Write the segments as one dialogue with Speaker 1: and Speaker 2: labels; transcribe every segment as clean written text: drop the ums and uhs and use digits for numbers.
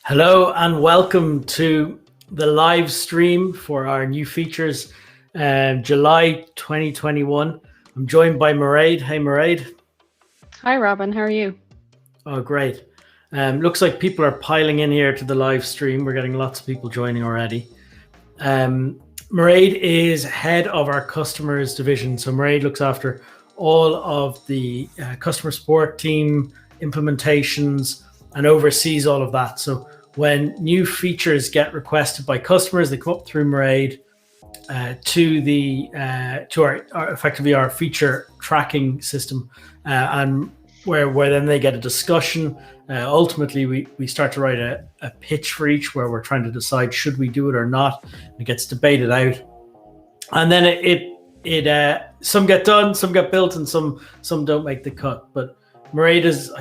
Speaker 1: Hello and welcome to the live stream for our new features, July 2021. I'm joined by Mairead. Hey, Mairead.
Speaker 2: Hi, Robin. How are you?
Speaker 1: Oh, great. Looks like people are piling in here to the live stream. We're getting lots of people joining already. Mairead is head of our customers division. So Mairead looks after all of the customer support team, implementations, and oversees all of that. So when new features get requested by customers, they come up through Mairead to our effectively our feature tracking system, and where then they get a discussion. Ultimately, we start to write a pitch for each, where we're trying to decide should we do it or not. It gets debated out, and then it some get done, some get built, and some don't make the cut. But Mairead is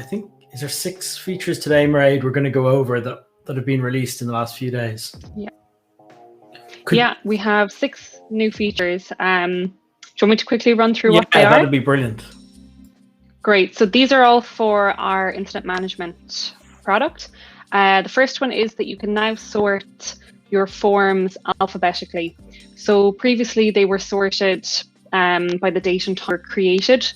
Speaker 1: there 6 features today, Mairead, we're going to go over that have been released in the last few days.
Speaker 2: Yeah, we have 6 new features. Do you want me to quickly run through what they are?
Speaker 1: Yeah, that'd be brilliant.
Speaker 2: Great. So these are all for our incident management product. The first one is that you can now sort your forms alphabetically. So previously they were sorted by the date and time they were created,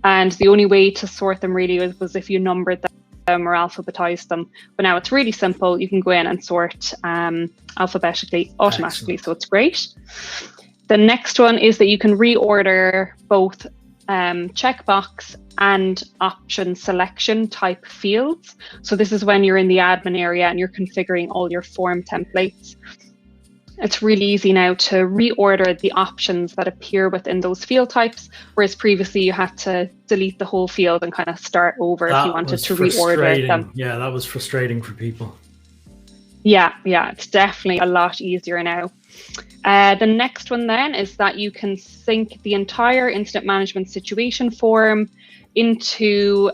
Speaker 2: and the only way to sort them really was if you numbered them or alphabetized them. But now it's really simple. You can go in and sort alphabetically automatically. Excellent. So it's great. The next one is that you can reorder both checkbox and option selection type fields. So this is when you're in the admin area and you're configuring all your form templates. It's really easy now to reorder the options that appear within those field types, whereas previously you had to delete the whole field and kind of start over if you wanted to reorder them.
Speaker 1: Yeah, that was frustrating for people.
Speaker 2: Yeah, it's definitely a lot easier now. The next one then is that you can sync the entire incident management situation form into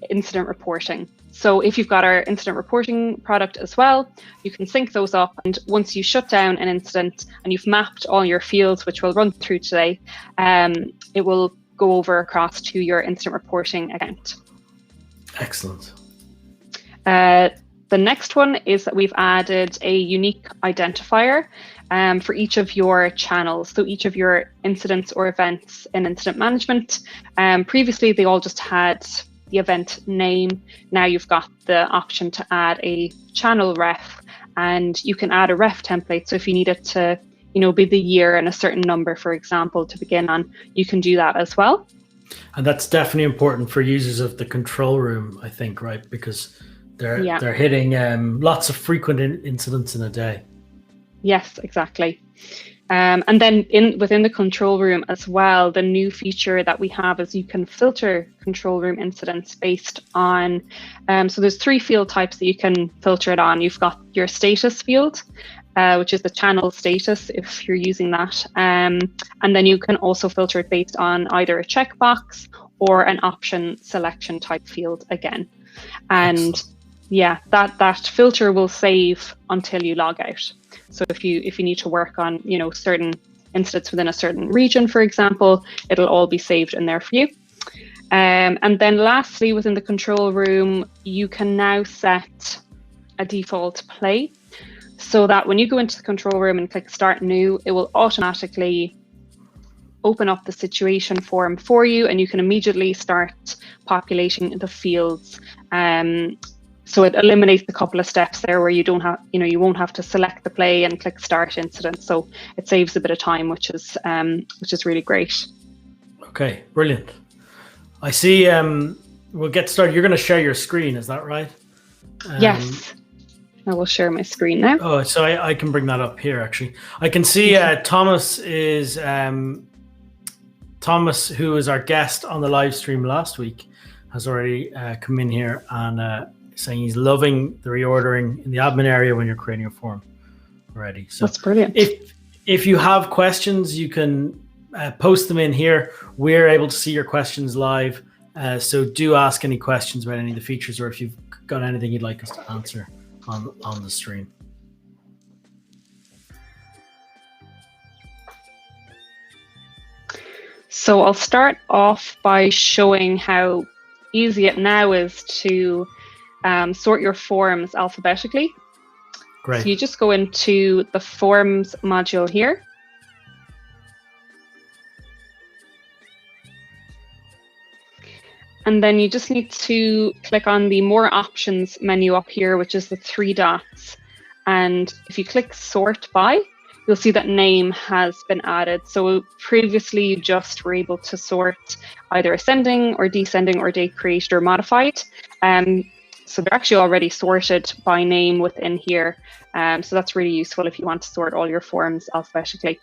Speaker 2: incident reporting. So if you've got our incident reporting product as well, you can sync those up. And once you shut down an incident and you've mapped all your fields, which we'll run through today, it will go over across to your incident reporting account.
Speaker 1: Excellent.
Speaker 2: The next one is that we've added a unique identifier for each of your channels. So each of your incidents or events in incident management. Previously, they all just had the event name. Now you've got the option to add a channel ref, and you can add a ref template. So if you need it to, be the year and a certain number, for example, to begin on, you can do that as well.
Speaker 1: And that's definitely important for users of the control room, I think, right? Because they're hitting lots of frequent incidents in a day.
Speaker 2: Yes, exactly. And then within the control room as well, the new feature that we have is you can filter control room incidents based on, so there's 3 field types that you can filter it on. You've got your status field, which is the channel status if you're using that. And then you can also filter it based on either a checkbox or an option selection type field again. And excellent. Yeah, that filter will save until you log out. So if you need to work on certain incidents within a certain region, for example, it'll all be saved in there for you. And then lastly, within the control room, you can now set a default play, so that when you go into the control room and click Start New, it will automatically open up the situation form for you, and you can immediately start populating the fields. So it eliminates the couple of steps there where you don't have, you won't have to select the play and click Start Incident. So it saves a bit of time, which is really great.
Speaker 1: Okay, brilliant. I see. We'll get started. You're going to share your screen, is that right?
Speaker 2: Yes. I will share my screen now.
Speaker 1: Oh, so I can bring that up here. Actually, I can see Thomas, who was our guest on the live stream last week, has already come in here and saying he's loving the reordering in the admin area when you're creating a form already. So
Speaker 2: that's brilliant.
Speaker 1: If you have questions, you can post them in here. We're able to see your questions live. So do ask any questions about any of the features, or if you've got anything you'd like us to answer on the stream.
Speaker 2: So I'll start off by showing how easy it now is to sort your forms alphabetically.
Speaker 1: Great.
Speaker 2: So you just go into the forms module here. And then you just need to click on the More Options menu up here, which is the 3 dots. And if you click Sort By, you'll see that name has been added. So previously you just were able to sort either ascending or descending or date created or modified. So they're actually already sorted by name within here. So that's really useful if you want to sort all your forms alphabetically.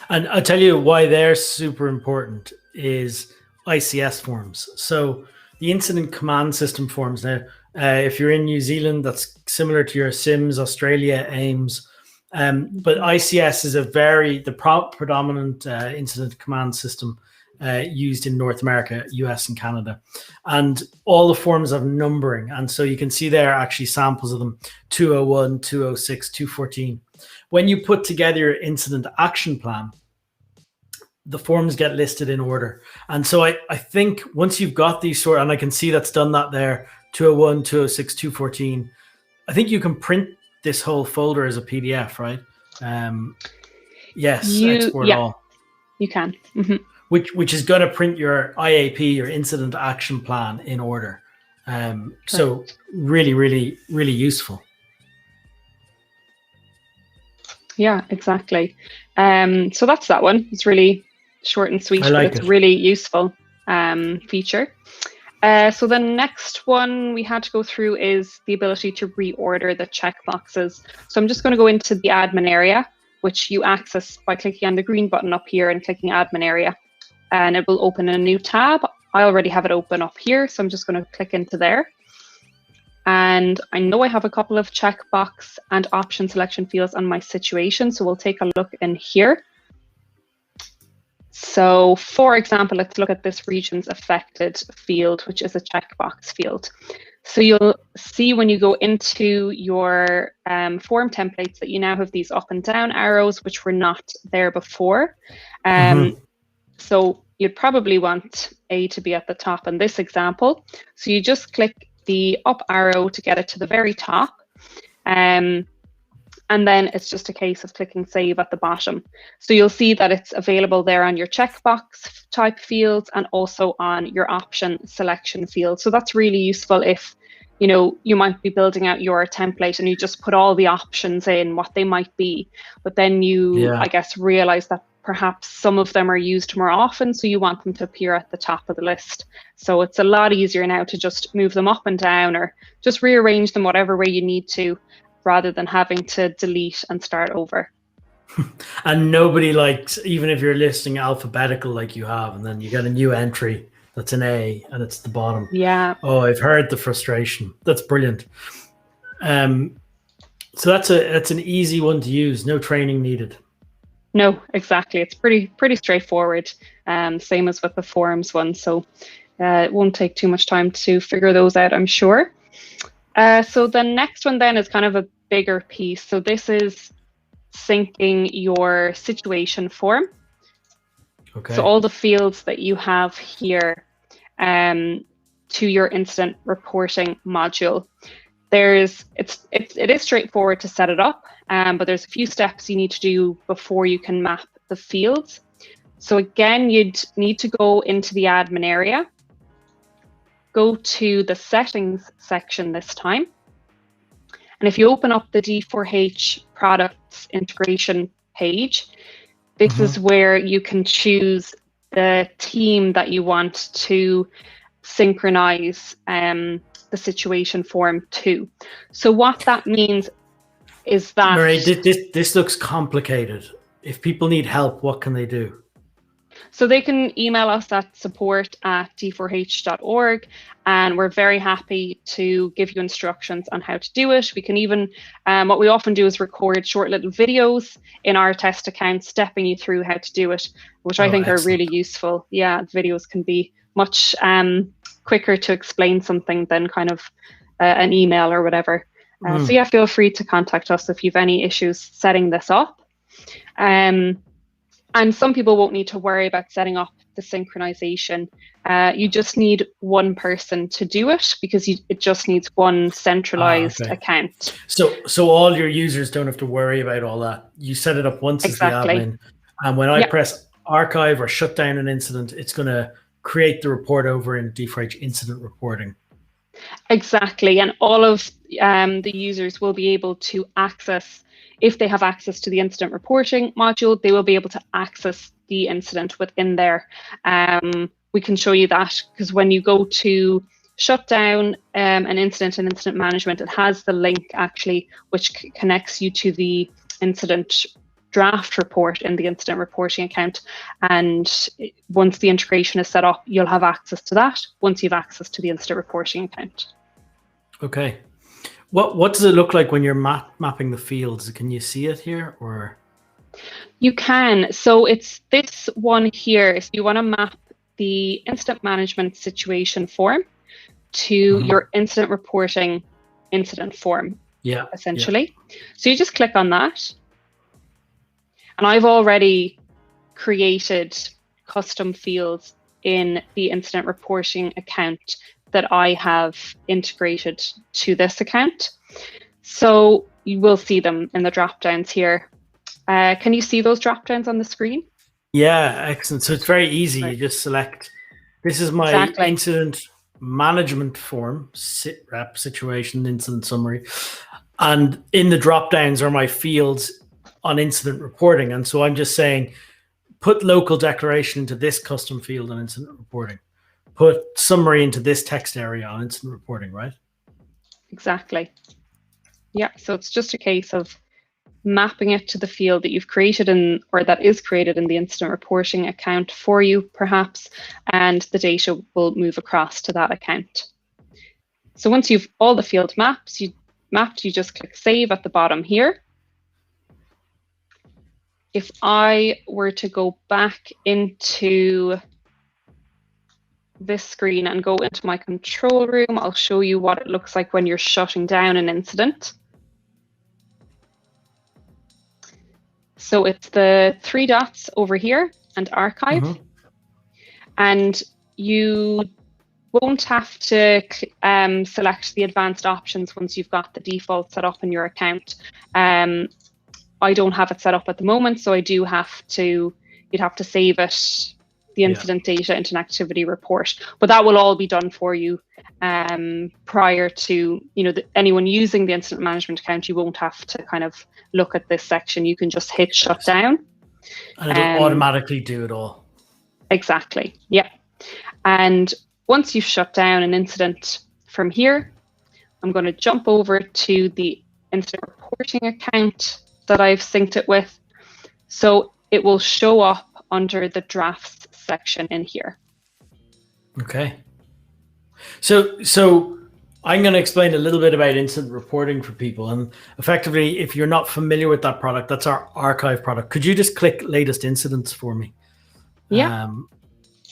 Speaker 1: And I'll tell you why they're super important is ICS forms. So the incident command system forms now, if you're in New Zealand, that's similar to your SIMS, Australia, AIMS. But ICS is the predominant incident command system used in North America, US and Canada. And all the forms have numbering. And so you can see there are actually samples of them, 201, 206, 214. When you put together your incident action plan, the forms get listed in order. And so I think once you've got these sort, and I can see that's done that there, 201, 206, 214, I think you can print this whole folder as a PDF, right? Yes, export all.
Speaker 2: You can. Mm-hmm.
Speaker 1: Which is going to print your IAP, your incident action plan in order. So really, really, really useful. Yeah,
Speaker 2: exactly. So that's that one. It's really short and sweet, but it's a really useful feature. So the next one we had to go through is the ability to reorder the checkboxes. So I'm just going to go into the admin area, which you access by clicking on the green button up here and clicking admin area. And it will open a new tab. I already have it open up here, so I'm just going to click into there. And I know I have a couple of checkbox and option selection fields on my situation, so we'll take a look in here. So for example, let's look at this regions affected field, which is a checkbox field. So you'll see when you go into your form templates that you now have these up and down arrows, which were not there before. So you'd probably want A to be at the top in this example. So you just click the up arrow to get it to the very top. And then it's just a case of clicking save at the bottom. So you'll see that it's available there on your checkbox type fields and also on your option selection field. So that's really useful if, you know, you might be building out your template and you just put all the options in, what they might be, but then you, I guess, realize that perhaps some of them are used more often, so you want them to appear at the top of the list. So it's a lot easier now to just move them up and down or just rearrange them whatever way you need to, rather than having to delete and start over.
Speaker 1: And nobody likes, even if you're listing alphabetical like you have, and then you get a new entry that's an A and it's the bottom.
Speaker 2: Yeah.
Speaker 1: Oh, I've heard the frustration. That's brilliant. So that's an easy one to use. No training needed.
Speaker 2: No, exactly. It's pretty straightforward. Same as with the forms one. So it won't take too much time to figure those out, I'm sure. So the next one then is kind of a bigger piece. So this is syncing your situation form.
Speaker 1: Okay.
Speaker 2: So all the fields that you have here to your incident reporting module. It is straightforward to set it up, but there's a few steps you need to do before you can map the fields. So again, you'd need to go into the admin area, go to the settings section this time. And if you open up the D4H products integration page, this is where you can choose the team that you want to synchronize the situation form to. So what that means is that...
Speaker 1: Marie, this looks complicated. If people need help, what can they do?
Speaker 2: So they can email us at support@d4h.org, and we're very happy to give you instructions on how to do it. We can even, what we often do is record short little videos in our test account stepping you through how to do it, which I think are really useful. Yeah, videos can be much quicker to explain something than kind of an email or whatever. So yeah, feel free to contact us if you have any issues setting this up. And some people won't need to worry about setting up the synchronization. You just need one person to do it because it just needs one centralized account.
Speaker 1: So all your users don't have to worry about all that. You set it up once as the admin, and when I press archive or shut down an incident, it's going to create the report over in D4H Incident Reporting.
Speaker 2: Exactly, and all of the users will be able to access, if they have access to the incident reporting module, they will be able to access the incident within there. We can show you that because when you go to shut down an incident in incident management, it has the link actually, which connects you to the incident draft report in the incident reporting account. And once the integration is set up, you'll have access to that once you've access to the incident reporting account.
Speaker 1: Okay. What does it look like when you're mapping the fields? Can you see it here, or?
Speaker 2: You can. So it's this one here. If you want to map the incident management situation form to your incident reporting incident form, essentially. So you just click on that. And I've already created custom fields in the incident reporting account that I have integrated to this account. So you will see them in the drop downs here. Can you see those drop downs on the screen?
Speaker 1: Yeah, excellent. So it's very easy. You just select, this is my incident management form, Sitrep, situation, incident summary. And in the drop downs are my fields on incident reporting. And so I'm just saying, put local declaration into this custom field on incident reporting. Put summary into this text area on incident reporting, right?
Speaker 2: Exactly. Yeah, so it's just a case of mapping it to the field that you've created or that is created in the incident reporting account for you, perhaps, and the data will move across to that account. So once you've all the field mapped, you just click Save at the bottom here. If I were to go back into this screen and go into my control room, I'll show you what it looks like when you're shutting down an incident. So it's the 3 dots over here and archive. And you won't have to select the advanced options once you've got the default set up in your account. I don't have it set up at the moment, so I do have to, you'd have to save it, the incident data into an activity report. But that will all be done for you prior to, anyone using the incident management account. You won't have to kind of look at this section. You can just hit shut down.
Speaker 1: And it'll automatically do it all.
Speaker 2: Exactly, yeah. And once you've shut down an incident from here, I'm going to jump over to the incident reporting account that I've synced it with. So it will show up under the drafts section in here.
Speaker 1: Okay. So I'm going to explain a little bit about incident reporting for people. And effectively, if you're not familiar with that product, that's our archive product. Could you just click latest incidents for me?
Speaker 2: Yeah.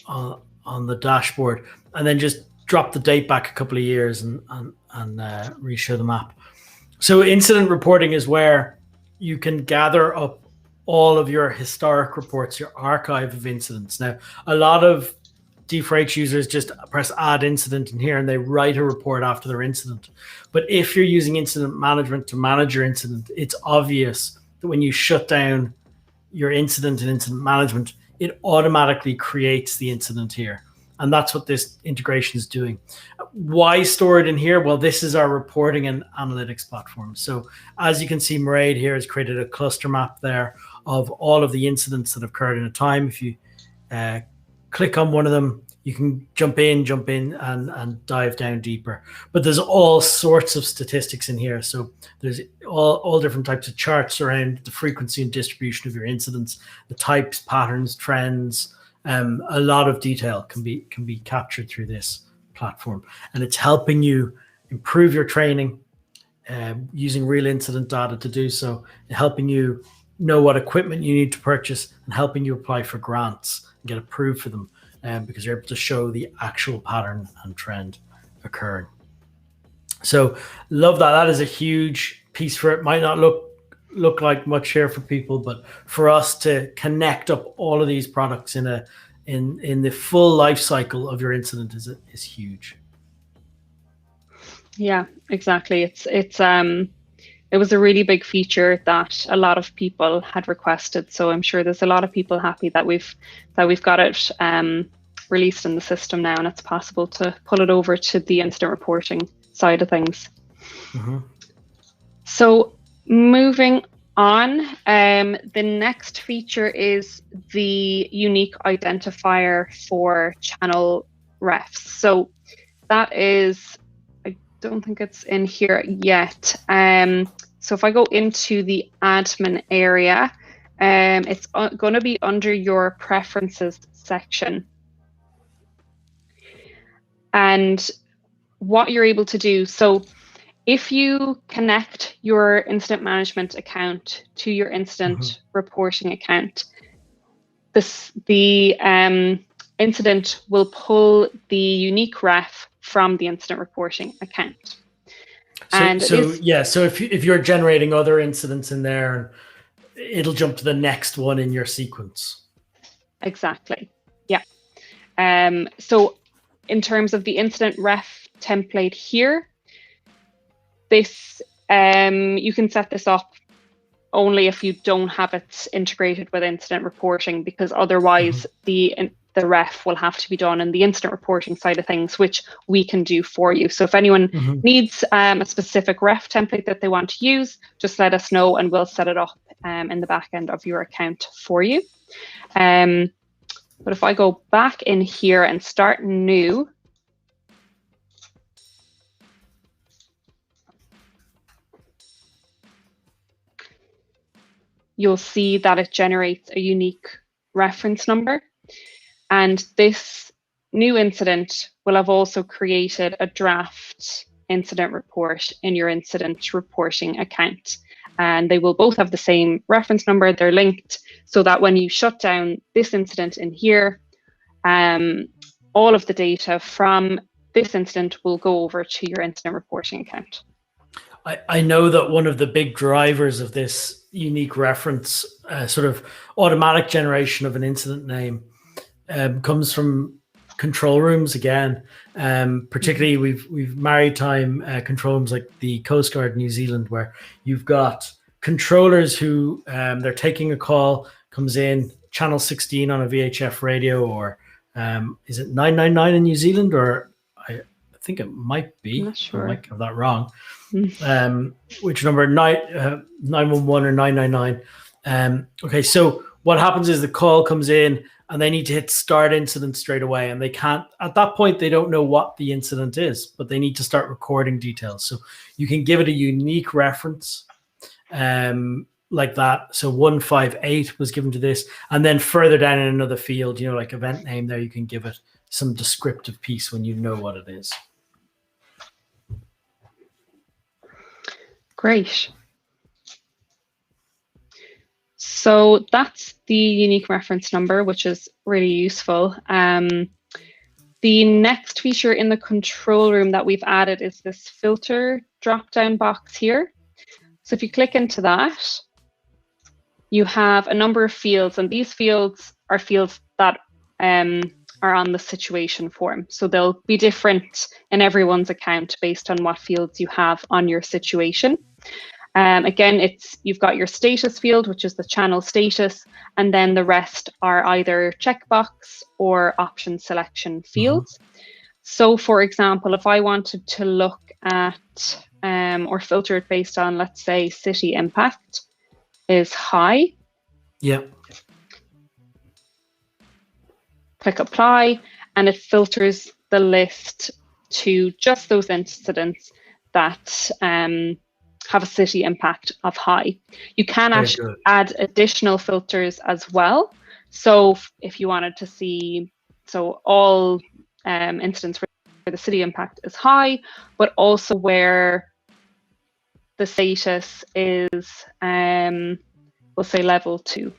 Speaker 1: On the dashboard, and then just drop the date back a couple of years and re-show the map. So incident reporting is where you can gather up all of your historic reports, your archive of incidents. Now, a lot of D4H users just press add incident in here and they write a report after their incident. But if you're using incident management to manage your incident, it's obvious that when you shut down your incident in incident management, it automatically creates the incident here. And that's what this integration is doing. Why store it in here? Well, this is our reporting and analytics platform. So as you can see, Madrid here has created a cluster map there of all of the incidents that have occurred in a time. If you click on one of them, you can jump in and dive down deeper. But there's all sorts of statistics in here. So there's all different types of charts around the frequency and distribution of your incidents, the types, patterns, trends. A lot of detail can be captured through this platform, and it's helping you improve your training using real incident data to do so, and helping you know what equipment you need to purchase, and helping you apply for grants and get approved for them, because you're able to show the actual pattern and trend occurring. So love that. That is a huge piece for it. Might not look look like much here for people, but for us to connect up all of these products in the full life cycle of your incident is huge.
Speaker 2: Yeah, exactly. It was a really big feature that a lot of people had requested. So I'm sure there's a lot of people happy that we've got it released in the system now, and it's possible to pull it over to the incident reporting side of things.
Speaker 1: Mm-hmm.
Speaker 2: So moving on, the next feature is the unique identifier for channel refs. So that is, I don't think it's in here yet. So if I go into the admin area, it's going to be under your preferences section. And what you're able to do, so if you connect your incident management account to your incident reporting account, the incident will pull the unique ref from the incident reporting account.
Speaker 1: So if you're generating other incidents in there, it'll jump to the next one in your sequence.
Speaker 2: Exactly. Yeah. So in terms of the incident ref template here, this you can set this up only if you don't have it integrated with incident reporting, because otherwise the ref will have to be done in the incident reporting side of things, which we can do for you. So if anyone needs a specific ref template that they want to use, just let us know and we'll set it up in the back end of your account for you. But if I go back in here and start new, you'll see that it generates a unique reference number. And this new incident will have also created a draft incident report in your incident reporting account. And they will both have the same reference number. They're linked so that when you shut down this incident in here, all of the data from this incident will go over to your incident reporting account.
Speaker 1: I know that one of the big drivers of this unique reference, sort of automatic generation of an incident name, comes from control rooms again. Particularly, we've maritime control rooms like the Coast Guard New Zealand, where you've got controllers who they're taking a call, comes in channel 16 on a VHF radio, or is it 999 in New Zealand, or I think it might be.
Speaker 2: I'm not sure.
Speaker 1: I might have that wrong. Which number, 911 or 999. Okay, so what happens is the call comes in and they need to hit start incident straight away, and they can't, at that point they don't know what the incident is, but they need to start recording details. So you can give it a unique reference like that. So 158 was given to this, and then further down in another field, like event name, there you can give it some descriptive piece when you know what it is. Great.
Speaker 2: So that's the unique reference number, which is really useful. The next feature in the control room that we've added is this filter drop-down box here. So if you click into that, you have a number of fields, and these fields are fields that are on the situation form. So they'll be different in everyone's account based on what fields you have on your situation. Again, you've got your status field, which is the channel status, and then the rest are either checkbox or option selection fields. So for example, if I wanted to look at or filter it based on, let's say, city impact is high.
Speaker 1: Yeah.
Speaker 2: Click apply, and it filters the list to just those incidents that have a city impact of high. You can actually add additional filters as well. So if you wanted to see, all incidents where the city impact is high, but also where the status is, we'll say level 2.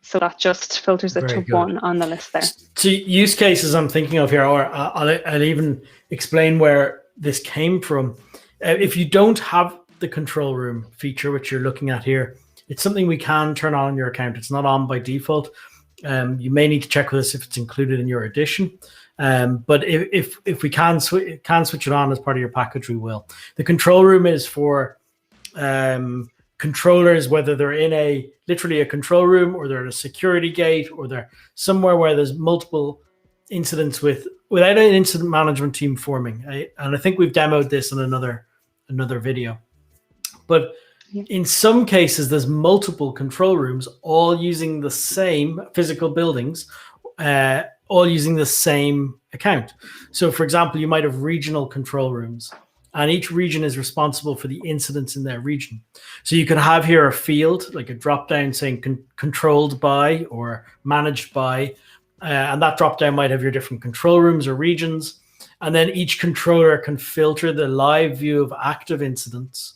Speaker 2: So that just filters it to 1 on the list there.
Speaker 1: So use cases I'm thinking of here, or I'll even explain where this came from. If you don't have the control room feature, which you're looking at here, it's something we can turn on in your account. It's not on by default. You may need to check with us if it's included in your edition. But if we can switch it on as part of your package, we will. The control room is for controllers, whether they're in literally a control room, or they're at a security gate, or they're somewhere where there's multiple incidents without an incident management team forming. And I think we've demoed this in another video. But in some cases, there's multiple control rooms, all using the same physical buildings, all using the same account. So, for example, you might have regional control rooms, and each region is responsible for the incidents in their region. So you could have here a field, like a drop-down saying controlled by or managed by, and that drop-down might have your different control rooms or regions. And then each controller can filter the live view of active incidents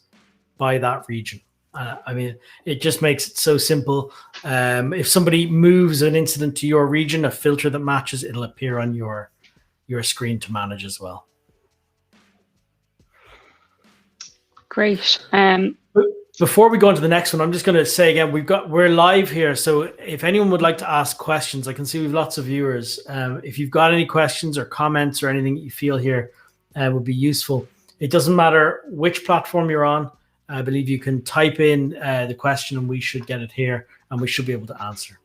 Speaker 1: by that region. I mean, it just makes it so simple. If somebody moves an incident to your region, a filter that matches, it'll appear on your screen to manage as well.
Speaker 2: Great.
Speaker 1: Before we go on to the next one, I'm just going to say again, we're live here. So if anyone would like to ask questions, I can see we've lots of viewers. If you've got any questions or comments or anything that you feel here would be useful, it doesn't matter which platform you're on. I believe you can type in the question and we should get it here and we should be able to answer.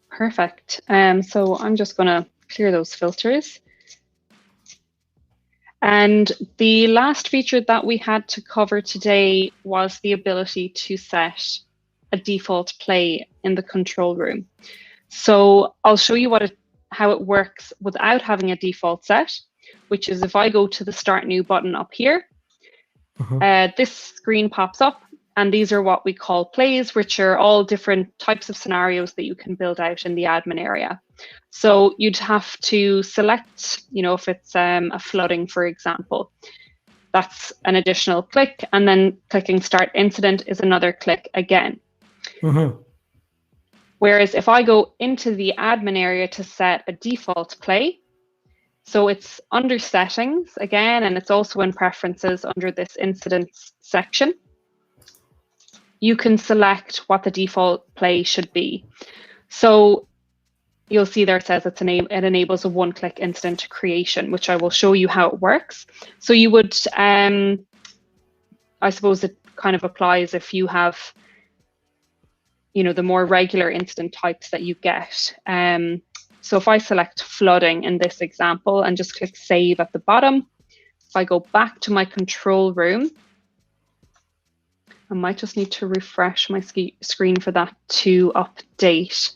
Speaker 2: Perfect. So I'm just going to clear those filters. And the last feature that we had to cover today was the ability to set a default play in the control room. So I'll show you how it works without having a default set, which is if I go to the Start New button up here, this screen pops up, and these are what we call plays, which are all different types of scenarios that you can build out in the admin area. So you'd have to select, if it's a flooding, for example, that's an additional click, and then clicking Start Incident is another click again. Whereas if I go into the admin area to set a default play, so it's under settings again, and it's also in preferences under this incidents section. You can select what the default play should be. So you'll see there it says it enables a one-click incident creation, which I will show you how it works. So you would, I suppose it kind of applies if you have, the more regular incident types that you get. So if I select flooding in this example and just click Save at the bottom, if I go back to my control room, I might just need to refresh my screen for that to update.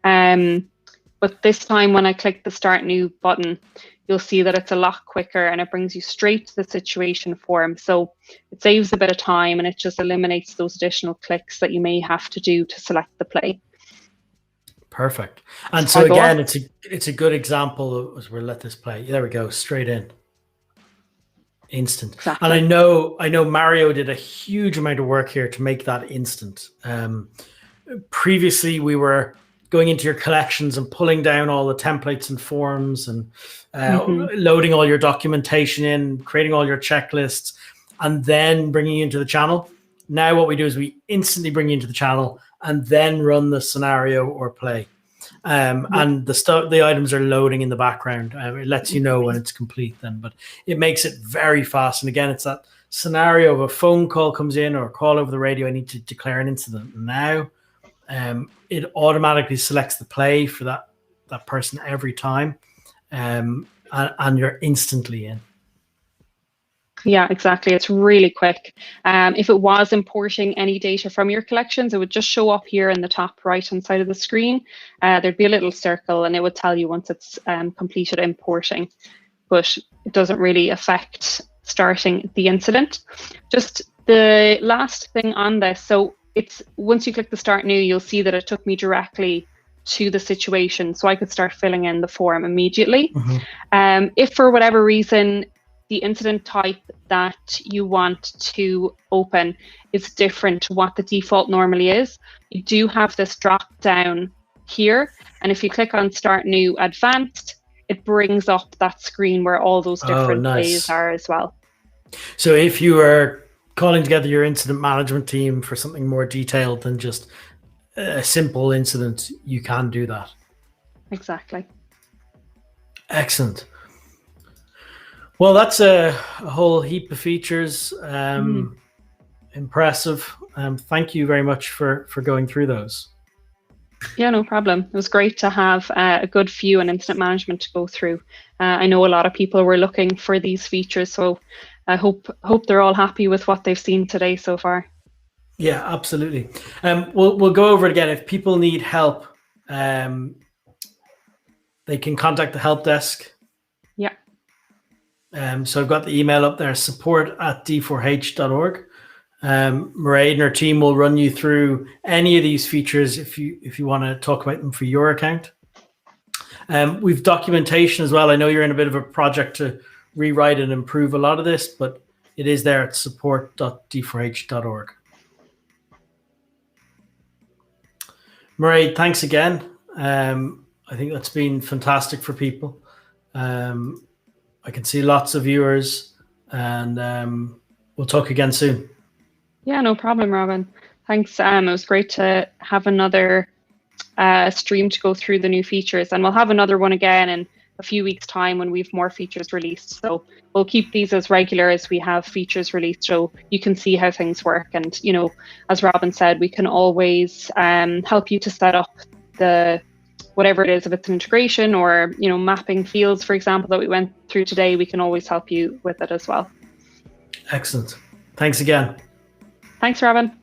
Speaker 2: But this time when I click the Start New button, you'll see that it's a lot quicker and it brings you straight to the situation form. So it saves a bit of time and it just eliminates those additional clicks that you may have to do to select the play.
Speaker 1: Perfect. And so again, it's a good example of, we'll let this play. There we go, straight in. Instant. Exactly. And I know Mario did a huge amount of work here to make that instant. Previously, we were going into your collections and pulling down all the templates and forms and loading all your documentation in, creating all your checklists, and then bringing you into the channel. Now what we do is we instantly bring you into the channel and then run the scenario or play. And the items are loading in the background. It lets you know when it's complete then, but it makes it very fast. And again, it's that scenario of a phone call comes in or a call over the radio. I need to declare an incident now. It automatically selects the play for that person every time. And you're instantly in.
Speaker 2: Yeah, exactly. It's really quick. If it was importing any data from your collections, it would just show up here in the top right-hand side of the screen. There'd be a little circle and it would tell you once it's completed importing, but it doesn't really affect starting the incident. Just the last thing on this. So it's once you click the Start New, you'll see that it took me directly to the situation. So I could start filling in the form immediately. If for whatever reason, the incident type that you want to open is different to what the default normally is, you do have this drop down here. And if you click on Start New Advanced, it brings up that screen where all those different plays are as well.
Speaker 1: So if you are calling together your incident management team for something more detailed than just a simple incident, you can do that.
Speaker 2: Exactly.
Speaker 1: Excellent. Well, that's a whole heap of features. Impressive. Thank you very much for going through those.
Speaker 2: Yeah, no problem. It was great to have a good view on incident management to go through. I know a lot of people were looking for these features, so I hope they're all happy with what they've seen today so far.
Speaker 1: Yeah, absolutely. We'll go over it again. If people need help, they can contact the help desk.
Speaker 2: Yeah.
Speaker 1: So I've got the email up there, support@d4h.org. Mairead and her team will run you through any of these features if you want to talk about them for your account. We've documentation as well. I know you're in a bit of a project to rewrite and improve a lot of this, but it is there at support.d4h.org. Mairead, thanks again. I think that's been fantastic for people. I can see lots of viewers, and we'll talk again soon.
Speaker 2: Yeah, no problem, Robin. Thanks. It was great to have another stream to go through the new features, and we'll have another one again in a few weeks' time when we've more features released. So we'll keep these as regular as we have features released, so you can see how things work. And as Robin said, we can always help you to set up the whatever it is, if it's an integration or mapping fields, for example, that we went through today. We can always help you with it as well.
Speaker 1: Excellent. Thanks again.
Speaker 2: Thanks, Robin.